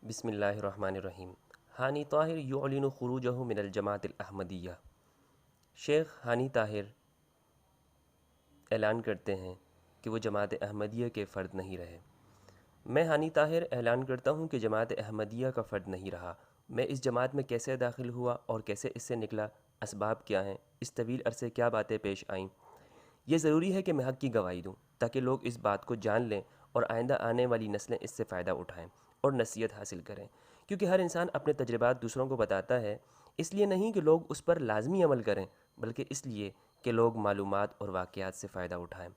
بسم اللہ الرحمن الرحیم۔ ہانی طاہر یعلن خروجہ من الجماعت الاحمدیہ۔ شیخ ہانی طاہر اعلان کرتے ہیں کہ وہ جماعت احمدیہ کے فرد نہیں رہے۔ میں ہانی طاہر اعلان کرتا ہوں کہ جماعت احمدیہ کا فرد نہیں رہا۔ میں اس جماعت میں کیسے داخل ہوا اور کیسے اس سے نکلا، اسباب کیا ہیں، اس طویل عرصے کیا باتیں پیش آئیں، یہ ضروری ہے کہ میں حق کی گواہی دوں تاکہ لوگ اس بات کو جان لیں اور آئندہ آنے والی نسلیں اس سے فائدہ اٹھائیں اور نصیحت حاصل کریں، کیونکہ ہر انسان اپنے تجربات دوسروں کو بتاتا ہے، اس لیے نہیں کہ لوگ اس پر لازمی عمل کریں بلکہ اس لیے کہ لوگ معلومات اور واقعات سے فائدہ اٹھائیں۔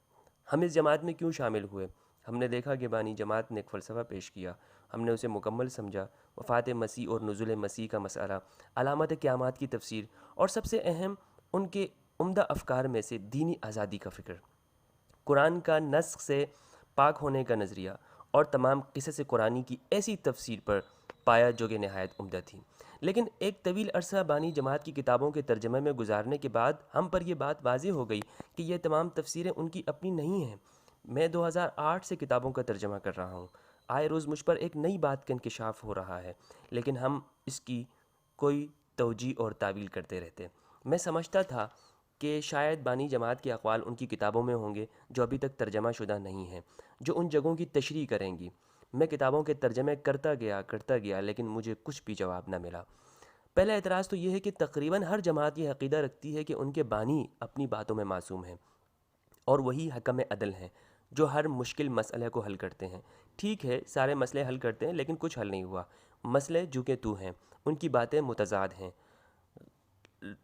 ہم اس جماعت میں کیوں شامل ہوئے؟ ہم نے دیکھا کہ بانی جماعت نے ایک فلسفہ پیش کیا، ہم نے اسے مکمل سمجھا، وفات مسیح اور نزول مسیح کا مسئلہ، علامت قیامات کی تفسیر، اور سب سے اہم ان کے عمدہ افکار میں سے دینی آزادی کا فکر، قرآن کا نسخ سے پاک ہونے کا نظریہ اور تمام قصص قرآنی کی ایسی تفسیر پر پایا جو کہ نہایت عمدہ تھی۔ لیکن ایک طویل عرصہ بانی جماعت کی کتابوں کے ترجمے میں گزارنے کے بعد ہم پر یہ بات واضح ہو گئی کہ یہ تمام تفسیریں ان کی اپنی نہیں ہیں۔ میں 2008 سے کتابوں کا ترجمہ کر رہا ہوں، آئے روز مجھ پر ایک نئی بات کا انکشاف ہو رہا ہے، لیکن ہم اس کی کوئی توجیہ اور تعویل کرتے رہتے۔ میں سمجھتا تھا کہ شاید بانی جماعت کے اقوال ان کی کتابوں میں ہوں گے جو ابھی تک ترجمہ شدہ نہیں ہیں، جو ان جگہوں کی تشریح کریں گی۔ میں کتابوں کے ترجمے کرتا گیا لیکن مجھے کچھ بھی جواب نہ ملا۔ پہلا اعتراض تو یہ ہے کہ تقریباً ہر جماعت یہ عقیدہ رکھتی ہے کہ ان کے بانی اپنی باتوں میں معصوم ہیں اور وہی حکم عدل ہیں جو ہر مشکل مسئلے کو حل کرتے ہیں۔ ٹھیک ہے، سارے مسئلے حل کرتے ہیں لیکن کچھ حل نہیں ہوا۔ مسئلے جو کہ تو ہیں، ان کی باتیں متضاد ہیں۔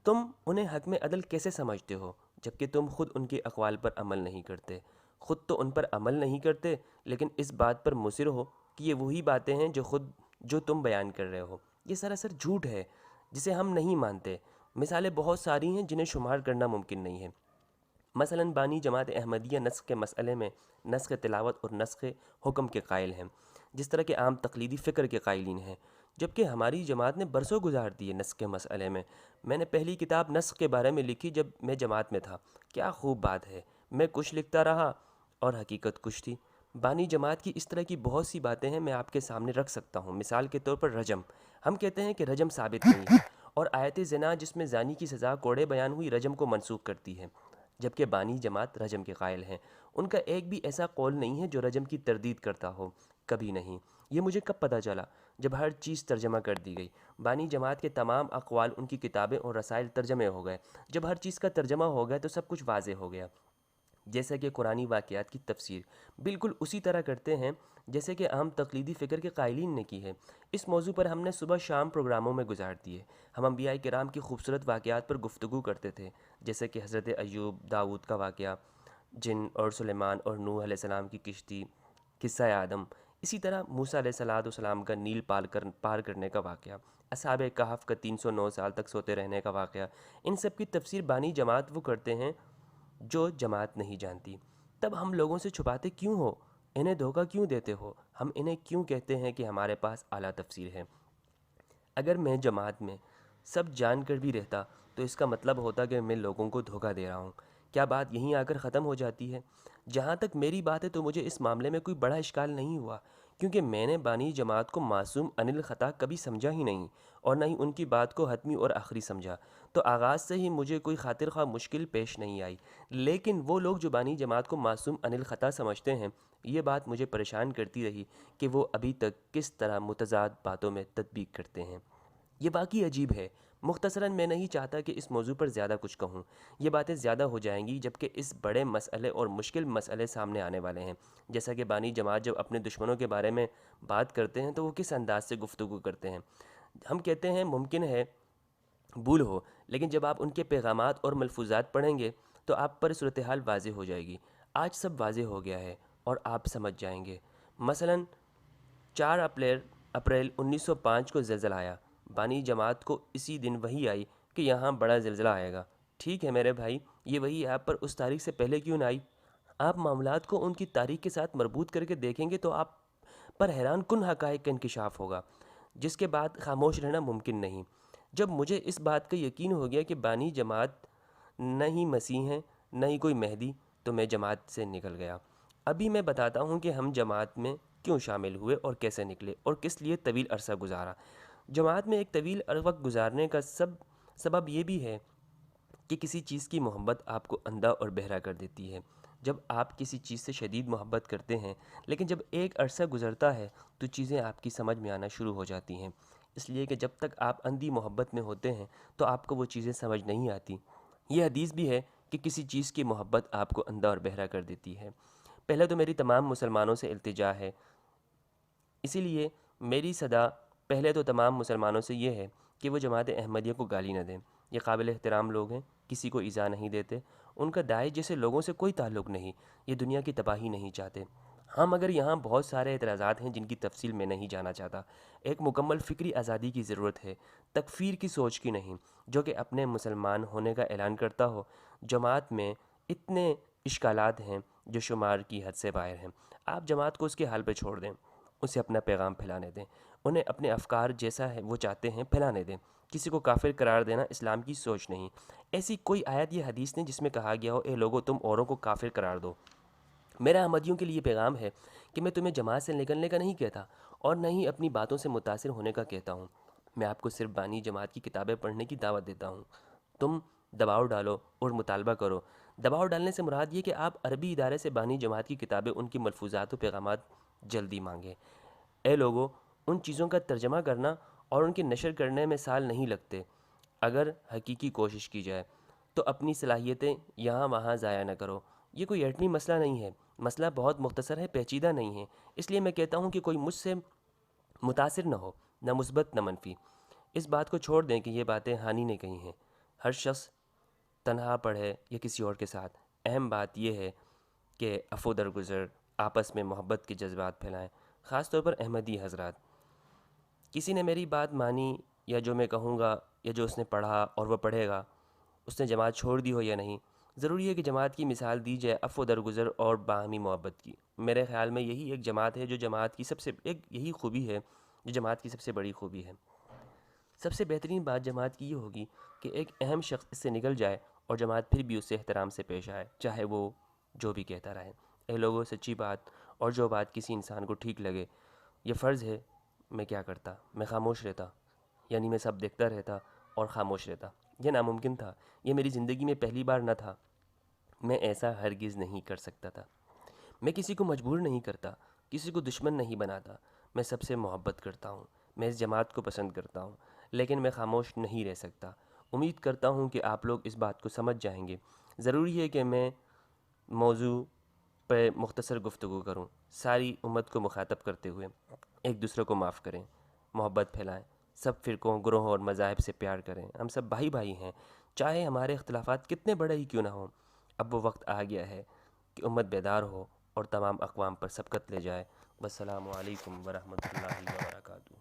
تم انہیں حکم عدل کیسے سمجھتے ہو جبکہ تم خود ان کے اقوال پر عمل نہیں کرتے؟ خود تو ان پر عمل نہیں کرتے لیکن اس بات پر مصر ہو کہ یہ وہی باتیں ہیں جو تم بیان کر رہے ہو۔ یہ سراسر جھوٹ ہے جسے ہم نہیں مانتے۔ مثالیں بہت ساری ہیں جنہیں شمار کرنا ممکن نہیں ہے۔ مثلا بانی جماعت احمدیہ نسخ کے مسئلے میں نسخ تلاوت اور نسخ حکم کے قائل ہیں، جس طرح کے عام تقلیدی فکر کے قائلین ہیں، جبکہ ہماری جماعت نے برسوں گزار دیے نسخ کے مسئلے میں۔ میں نے پہلی کتاب نسخ کے بارے میں لکھی جب میں جماعت میں تھا۔ کیا خوب بات ہے، میں کچھ لکھتا رہا اور حقیقت کچھ تھی۔ بانی جماعت کی اس طرح کی بہت سی باتیں ہیں، میں آپ کے سامنے رکھ سکتا ہوں۔ مثال کے طور پر رجم، ہم کہتے ہیں کہ رجم ثابت نہیں ہے، اور آیت زنا جس میں زانی کی سزا کوڑے بیان ہوئی رجم کو منسوخ کرتی ہے، جبکہ بانی جماعت رجم کے قائل ہیں۔ ان کا ایک بھی ایسا قول نہیں ہے جو رجم کی تردید کرتا ہو، کبھی نہیں۔ یہ مجھے کب پتہ چلا؟ جب ہر چیز ترجمہ کر دی گئی۔ بانی جماعت کے تمام اقوال، ان کی کتابیں اور رسائل ترجمے ہو گئے۔ جب ہر چیز کا ترجمہ ہو گیا تو سب کچھ واضح ہو گیا۔ جیسا کہ قرآنی واقعات کی تفسیر بالکل اسی طرح کرتے ہیں جیسے کہ عام تقلیدی فکر کے قائلین نے کی ہے۔ اس موضوع پر ہم نے صبح شام پروگراموں میں گزار دیے۔ ہم انبیاء کرام کی خوبصورت واقعات پر گفتگو کرتے تھے، جیسے کہ حضرت ایوب، داؤد کا واقعہ، جن اور سلیمان اور نوح علیہ السلام کی کشتی، قصہ آدم، اسی طرح موسیٰ علیہ السلام کا نیل پار کرنے کا واقعہ، اصحاب کہف کا 309 سال تک سوتے رہنے کا واقعہ۔ ان سب کی تفسیر بانی جماعت وہ کرتے ہیں جو جماعت نہیں جانتی۔ تب ہم لوگوں سے چھپاتے کیوں ہو؟ انہیں دھوکہ کیوں دیتے ہو؟ ہم انہیں کیوں کہتے ہیں کہ ہمارے پاس اعلیٰ تفسیر ہے؟ اگر میں جماعت میں سب جان کر بھی رہتا تو اس کا مطلب ہوتا کہ میں لوگوں کو دھوکہ دے رہا ہوں۔ کیا بات یہیں آ کر ختم ہو جاتی ہے؟ جہاں تک میری بات ہے تو مجھے اس معاملے میں کوئی بڑا اشکال نہیں ہوا، کیونکہ میں نے بانی جماعت کو معصوم عن الخطا کبھی سمجھا ہی نہیں، اور نہ ہی ان کی بات کو حتمی اور آخری سمجھا۔ تو آغاز سے ہی مجھے کوئی خاطر خواہ مشکل پیش نہیں آئی۔ لیکن وہ لوگ جو بانی جماعت کو معصوم عن الخطا سمجھتے ہیں، یہ بات مجھے پریشان کرتی رہی کہ وہ ابھی تک کس طرح متضاد باتوں میں تطبیق کرتے ہیں۔ یہ واقعی عجیب ہے۔ مختصراً میں نہیں چاہتا کہ اس موضوع پر زیادہ کچھ کہوں، یہ باتیں زیادہ ہو جائیں گی جبکہ اس بڑے مسئلے اور مشکل مسئلے سامنے آنے والے ہیں۔ جیسا کہ بانی جماعت جب اپنے دشمنوں کے بارے میں بات کرتے ہیں تو وہ کس انداز سے گفتگو کرتے ہیں۔ ہم کہتے ہیں ممکن ہے بھول ہو، لیکن جب آپ ان کے پیغامات اور ملفوظات پڑھیں گے تو آپ پر صورتحال واضح ہو جائے گی۔ آج سب واضح ہو گیا ہے اور آپ سمجھ جائیں گے۔ مثلاً 4 اپریل 1905 کو زلزلہ آیا۔ بانی جماعت کو اسی دن وحی آئی کہ یہاں بڑا زلزلہ آئے گا۔ ٹھیک ہے میرے بھائی، یہ وحی آپ پر اس تاریخ سے پہلے کیوں نہ آئی؟ آپ معاملات کو ان کی تاریخ کے ساتھ مربوط کر کے دیکھیں گے تو آپ پر حیران کن حقائق کا انکشاف ہوگا، جس کے بعد خاموش رہنا ممکن نہیں۔ جب مجھے اس بات کا یقین ہو گیا کہ بانی جماعت نہ ہی مسیح ہیں نہ ہی کوئی مہدی، تو میں جماعت سے نکل گیا۔ ابھی میں بتاتا ہوں کہ ہم جماعت میں کیوں شامل ہوئے اور کیسے نکلے اور کس لیے طویل عرصہ گزارا۔ جماعت میں ایک طویل وقت گزارنے کا سبب یہ بھی ہے کہ کسی چیز کی محبت آپ کو اندھا اور بہرا کر دیتی ہے۔ جب آپ کسی چیز سے شدید محبت کرتے ہیں لیکن جب ایک عرصہ گزرتا ہے تو چیزیں آپ کی سمجھ میں آنا شروع ہو جاتی ہیں، اس لیے کہ جب تک آپ اندھی محبت میں ہوتے ہیں تو آپ کو وہ چیزیں سمجھ نہیں آتی۔ یہ حدیث بھی ہے کہ کسی چیز کی محبت آپ کو اندھا اور بہرا کر دیتی ہے۔ پہلے تو میری تمام مسلمانوں سے التجا ہے، اسی لیے میری صدا پہلے تو تمام مسلمانوں سے یہ ہے کہ وہ جماعت احمدیہ کو گالی نہ دیں۔ یہ قابل احترام لوگ ہیں، کسی کو ایذا نہیں دیتے، ان کا داعش جیسے لوگوں سے کوئی تعلق نہیں، یہ دنیا کی تباہی نہیں چاہتے۔ ہاں مگر یہاں بہت سارے اعتراضات ہیں جن کی تفصیل میں نہیں جانا چاہتا۔ ایک مکمل فکری آزادی کی ضرورت ہے، تکفیر کی سوچ کی نہیں، جو کہ اپنے مسلمان ہونے کا اعلان کرتا ہو۔ جماعت میں اتنے اشکالات ہیں جو شمار کی حد سے باہر ہیں۔ آپ جماعت کو اس کے حال پہ چھوڑ دیں، اسے اپنا پیغام پھیلانے دیں، انہیں اپنے افکار جیسا ہے وہ چاہتے ہیں پھیلانے دیں۔ کسی کو کافر قرار دینا اسلام کی سوچ نہیں۔ ایسی کوئی آیت یا حدیث نہیں جس میں کہا گیا ہو اے لوگو تم اوروں کو کافر قرار دو۔ میرا احمدیوں کے لیے پیغام ہے کہ میں تمہیں جماعت سے نکلنے کا نہیں کہتا اور نہ ہی اپنی باتوں سے متاثر ہونے کا کہتا ہوں۔ میں آپ کو صرف بانی جماعت کی کتابیں پڑھنے کی دعوت دیتا ہوں۔ تم دباؤ ڈالو اور مطالبہ کرو۔ دباؤ ڈالنے سے مراد یہ کہ آپ عربی ادارے سے بانی جماعت کی کتابیں، ان کی ملفوظات و پیغامات جلدی مانگیں۔ اے لوگو، ان چیزوں کا ترجمہ کرنا اور ان کی نشر کرنے میں سال نہیں لگتے اگر حقیقی کوشش کی جائے، تو اپنی صلاحیتیں یہاں وہاں ضائع نہ کرو۔ یہ کوئی ایٹمی مسئلہ نہیں ہے، مسئلہ بہت مختصر ہے، پیچیدہ نہیں ہے۔ اس لیے میں کہتا ہوں کہ کوئی مجھ سے متاثر نہ ہو، نہ مثبت نہ منفی۔ اس بات کو چھوڑ دیں کہ یہ باتیں ہانی نے کہی ہیں۔ ہر شخص تنہا پڑھے یا کسی اور کے ساتھ، اہم بات یہ ہے کہ عفو درگزر، آپس میں محبت کے جذبات پھیلائیں، خاص طور پر احمدی حضرات۔ کسی نے میری بات مانی یا جو میں کہوں گا یا جو اس نے پڑھا اور وہ پڑھے گا، اس نے جماعت چھوڑ دی ہو یا نہیں، ضروری ہے کہ جماعت کی مثال دی جائے عفو درگزر اور باہمی محبت کی۔ میرے خیال میں یہی ایک جماعت ہے جو جماعت کی یہی خوبی ہے جو جماعت کی سب سے بڑی خوبی ہے۔ سب سے بہترین بات جماعت کی یہ ہوگی کہ ایک اہم شخص اس سے نکل جائے اور جماعت پھر بھی اس سے احترام سے پیش آئے، چاہے وہ جو بھی کہتا رہے۔ اے لوگوں، سچی بات اور جو بات کسی انسان کو ٹھیک لگے، یہ فرض ہے۔ میں کیا کرتا؟ میں خاموش رہتا، یعنی میں سب دیکھتا رہتا اور خاموش رہتا۔ یہ ناممکن تھا، یہ میری زندگی میں پہلی بار نہ تھا۔ میں ایسا ہرگز نہیں کر سکتا تھا۔ میں کسی کو مجبور نہیں کرتا، کسی کو دشمن نہیں بناتا۔ میں سب سے محبت کرتا ہوں، میں اس جماعت کو پسند کرتا ہوں، لیکن میں خاموش نہیں رہ سکتا۔ امید کرتا ہوں کہ آپ لوگ اس بات کو سمجھ جائیں گے۔ ضروری ہے کہ میں موضوع پہ مختصر گفتگو کروں، ساری امت کو مخاطب کرتے ہوئے۔ ایک دوسرے کو معاف کریں، محبت پھیلائیں، سب فرقوں، گروہوں اور مذاہب سے پیار کریں۔ ہم سب بھائی بھائی ہیں، چاہے ہمارے اختلافات کتنے بڑے ہی کیوں نہ ہوں۔ اب وہ وقت آ گیا ہے کہ امت بیدار ہو اور تمام اقوام پر سبقت لے جائے۔ والسلام علیکم ورحمۃ اللہ وبرکاتہ۔